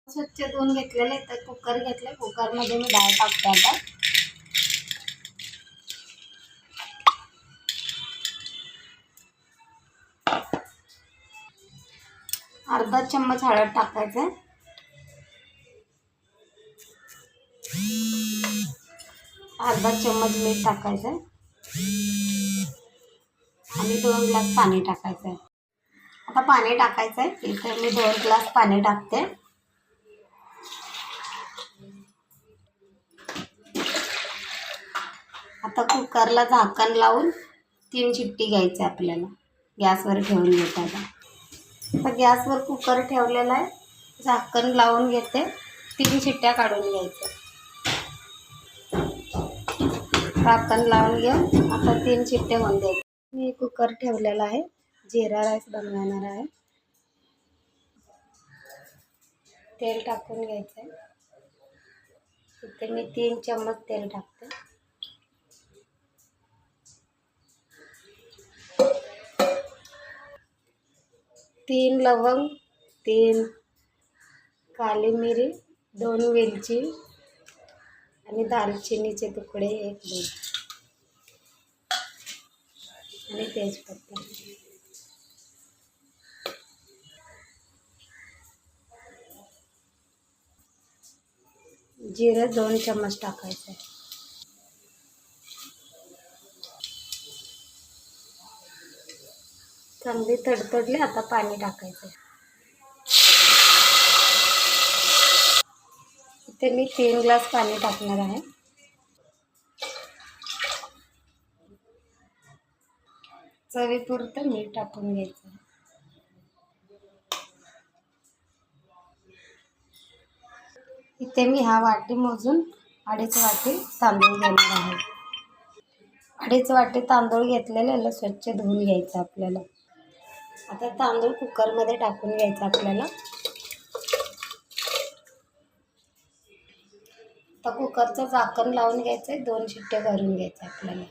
स्वच्छ धुवून घेतलेले तर कुकर घेतले, कुकरमध्ये मी डाळ टाकते आता. अर्धा चम्मच हळद टाकायचं, अर्धा चम्मच मीठ टाकायचं आणि 2 ग्लास पाणी टाकायचं. आता पाणी टाकायचं आहे. इथे मी 2 ग्लास पाणी टाकते. आता कुकरला झाकण लावून 3 शिट्टी घ्यायची आपल्याला. गॅसवर ठेवून घ्यायचं. आता गॅसवर कुकर ठेवलेला आहे, झाकण लावून घेते. 3 शिट्ट्या काढून घ्यायच्या. झाकण लावून घेऊन आता 3 शिट्ट्या होऊन द्यायच्या. मी कुकर ठेवलेला आहे, जिरा राईस बनवणार आहे. तेल टाकून घ्यायचं आहे. इथे मी 3 चम्मच तेल टाकते. तीन लवंग, 3 काली मिरी, 2 वेलची आणि दालचिनीचे तुकडे 1-2 आणि तेजपत्ता. जिरं 2 चम्मच टाकायचं आहे. चांगली तडतडली. आता पाणी टाकायचं. इथे मी 3 ग्लास पाणी टाकणार आहे. चवीपुरतं मीठ टाकून घ्यायचं. इथे मी हा वाटी मोजून 2.5 वाटी तांदूळ घेणार आहे. 2.5 वाटी तांदूळ घेतलेले याला स्वच्छ धुवून घ्यायचं आपल्याला. आता तांदूळ कुकरमध्ये टाकून घ्यायचं आपल्याला. आता कुकरचं झाकण लावून घ्यायचं आहे. 2 शिट्ट्या करून घ्यायच्या आपल्याला.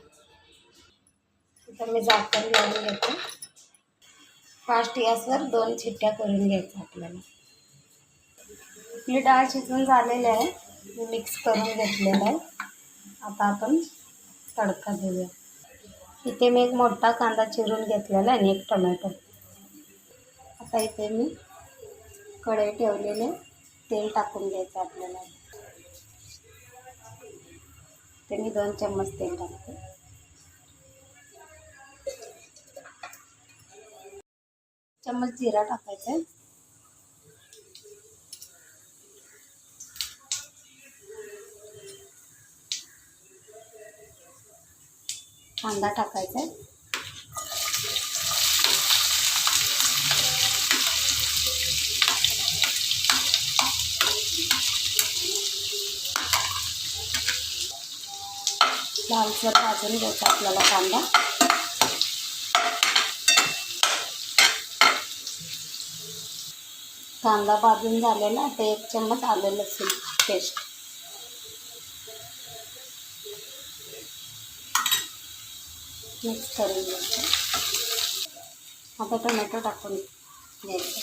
आता मी झाकण लावून घेते. फास्ट गॅसवर 2 शिट्ट्या करून घ्यायच्या आपल्याला. आपली डाळ शिजून झालेली आहे, मिक्स करून घेतलेलं आहे. आता आपण तडका देऊया. इथे मी एक मोठा कांदा चिरून घेतलेला आहे आणि 1 टोमॅटो. आता इथे मी कढई ठेवलेले, तेल टाकून घ्यायचं आपल्याला. ते मी 2 चम्मच तेल टाकते. चम्मच जिरा टाकायचा आहे. कांदा टाकायचा आहे. लालसर भाजून घ्यायचा आपल्याला कांदा. कांदा भाजून झालेला. आता 1 चम्मच आलं लसूण पेस्ट. मिक्स करून घ्यायचं. आता टोमॅटो टाकून घ्यायचं.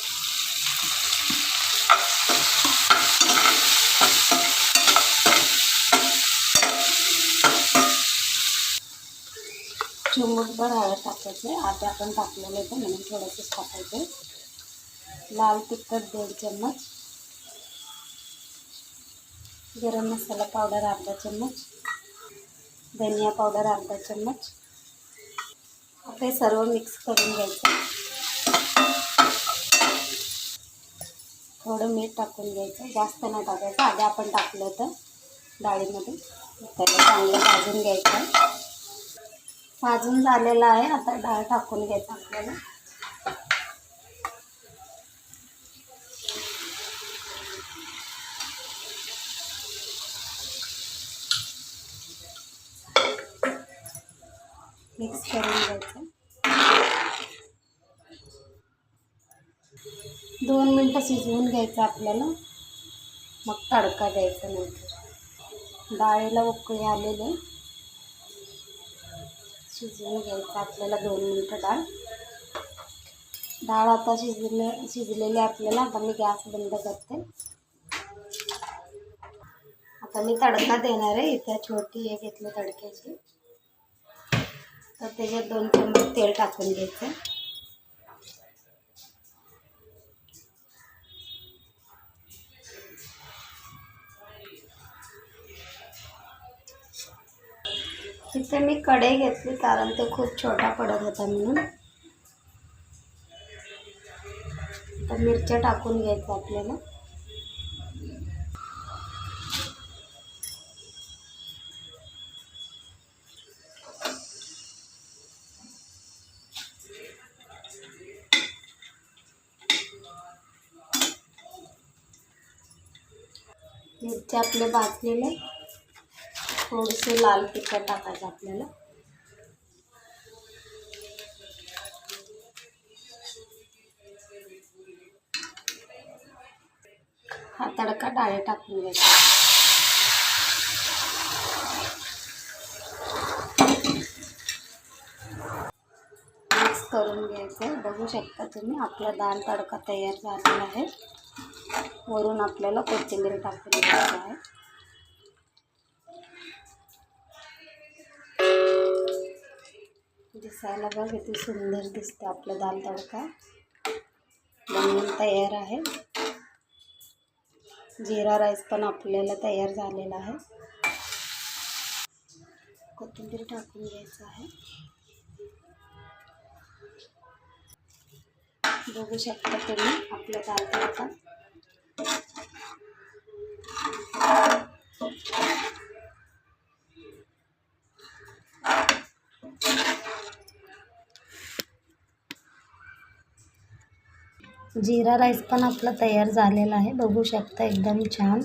चिमूटभर हळद टाकायचे. आता आपण टाकलेलं होतं म्हणून थोडंसंच टाकायचं. लाल तिखट 1.5 चम्मच, गरम मसाला पावडर अर्धा चम्मच, धनिया पावडर अर्धा चम्मच. आता हे सर्व मिक्स करून घ्यायचं. थोडं मीठ टाकून घ्यायचं, जास्त नाही टाकायचं. आधी आपण टाकलं होतं डाळीमध्ये. त्याला चांगलं भाजून घ्यायचं. भाजून झालेलं आहे. आता डाळ टाकून घ्यायचं आपल्याला. मिक्स करून घ्यायचं. 2 मिनटं शिजवून घ्यायचं आपल्याला, मग तडका द्यायचा. नंतर डाळीला उकळी आलेले, शिजवून घ्यायचं आपल्याला 2 मिनटं. डाळ आता शिजलेली आपल्याला. आता मी गॅस बंद करते. आता मी तडका देणार आहे. इथे छोटी हे घेतली तडक्याची, तर त्याच्यात 2 चमचे तेल टाकून घ्यायचं. इथे मी कढई घेतली कारण ते खूप छोटा पडत होता म्हणून. तर मिरच्या टाकून घ्यायचं आपल्याला. मिरच्या आपले भाजलेले. थोडेसे लाल तिखट टाकायचं आपल्याला. हा तडका डाळे टाकून घ्यायचा. मिक्स करून घ्यायचं. बघू शकता तुम्ही आपला दाल तडका तयार झालेला आहे. वरून आपल्याला कोथिंबीर टाकून घ्यायची आहे. दिसायला बघ किती सुंदर दिसतं आपला दाल तडका. बनवून तयार आहे. जीरा राईस पण आपल्याला तयार झालेला आहे. कोथिंबीर टाकून घ्यायचं आहे. बघू शकता तुम्ही आपला दाल तडका. जीरा राईस पण आपला तयार झालेला आहे. बघू शकता एकदम छान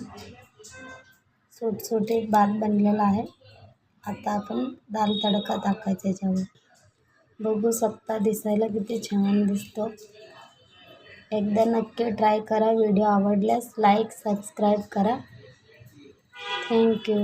सुटसुटीत भात बनलेला आहे. आता आपण दाल तडका टाकायचा याच्यावर. बघू शकता दिसायला किती छान दिसतो. एकदा नक्की ट्राय करा. व्हिडिओ आवडल्यास लाईक सबस्क्राईब करा. थँक्यू.